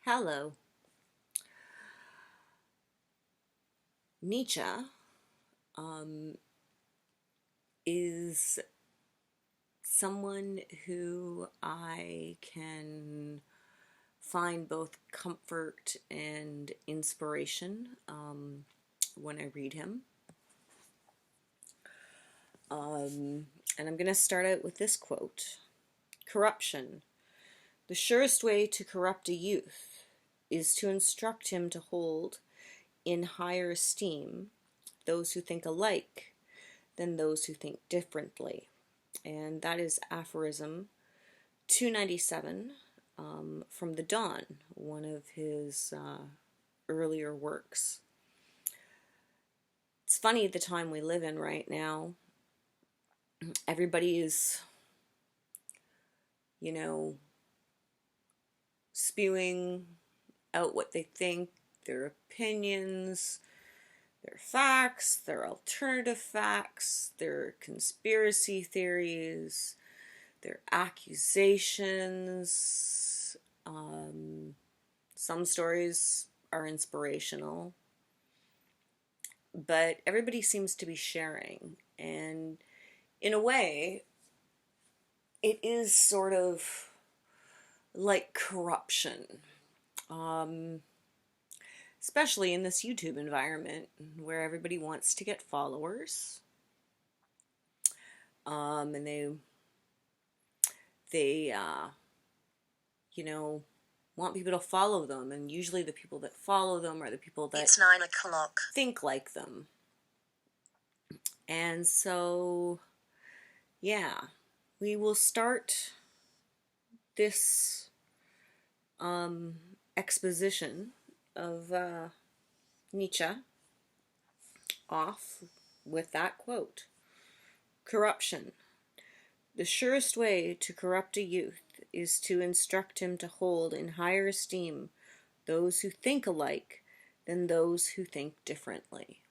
Hello. Nietzsche is someone who I can find both comfort and inspiration when I read him. And I'm going to start out with this quote. Corruption. The surest way to corrupt a youth is to instruct him to hold in higher esteem those who think alike than those who think differently. And that is aphorism 297 from The Dawn, one of his earlier works. It's funny the time we live in right now. Everybody is, spewing out what they think, their opinions, their facts, their alternative facts, their conspiracy theories, their accusations. Some stories are inspirational, but everybody seems to be sharing. And in a way, it is sort of like corruption. Especially in this YouTube environment where everybody wants to get followers. And they want people to follow them, and usually the people that follow them are the people that It's 9 o'clock. think like them. And so, yeah, we will start this exposition of Nietzsche off with that quote. Corruption. The surest way to corrupt a youth is to instruct him to hold in higher esteem those who think alike than those who think differently.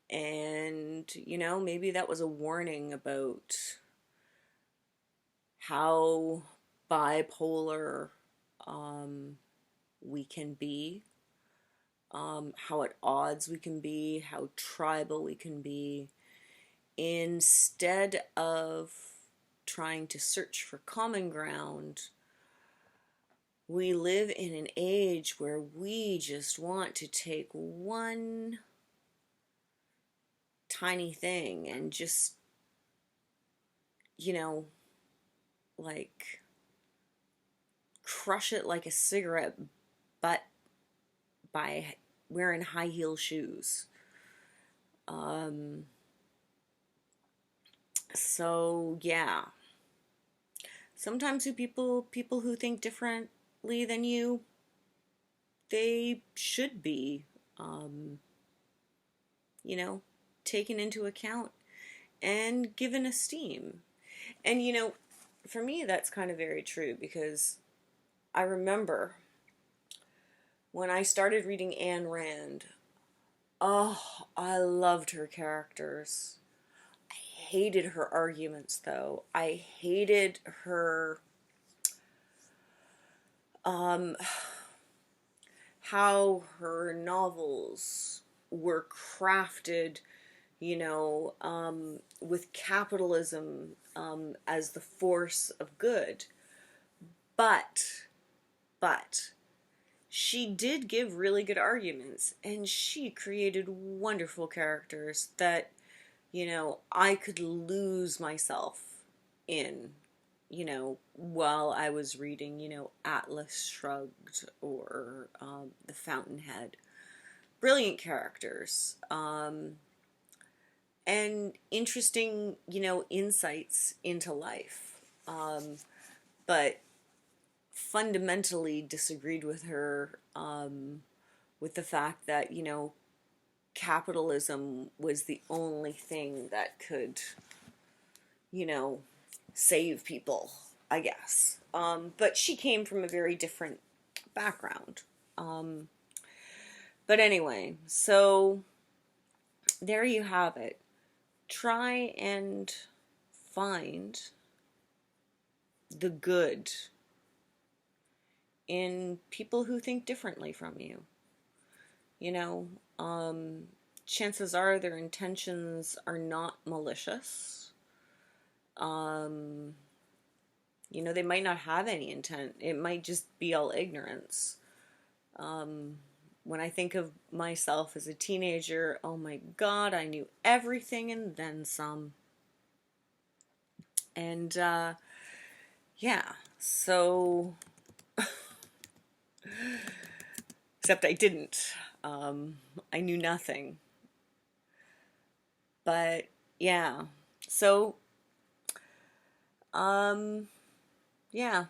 And, maybe that was a warning about how bipolar we can be, how at odds we can be, how tribal we can be, instead of trying to search for common ground. We live in an age where we just want to take one tiny thing and just, crush it like a cigarette butt by wearing high heel shoes. So yeah, sometimes people who think differently than you, they should be, taken into account and given esteem. And for me, that's kind of very true, because I remember when I started reading Ayn Rand, I loved her characters. I hated her arguments, though. I hated her, how her novels were crafted, with capitalism as the force of good. But she did give really good arguments, and she created wonderful characters that, I could lose myself in, while I was reading, Atlas Shrugged or The Fountainhead. Brilliant characters. And interesting, insights into life. But fundamentally disagreed with her with the fact that, capitalism was the only thing that could, save people, I guess. But she came from a very different background. But anyway, so there you have it. Try and find the good in people who think differently from you. You know, chances are their intentions are not malicious. Um, they might not have any intent. It might just be all ignorance. When I think of myself as a teenager, oh my God, I knew everything and then some. And yeah, so, except I didn't. I knew nothing. But yeah, so, um, yeah,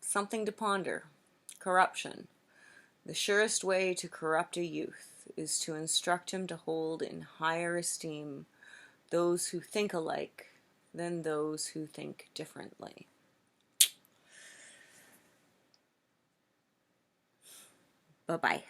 something to ponder. Corruption. The surest way to corrupt a youth is to instruct him to hold in higher esteem those who think alike than those who think differently. Bye-bye.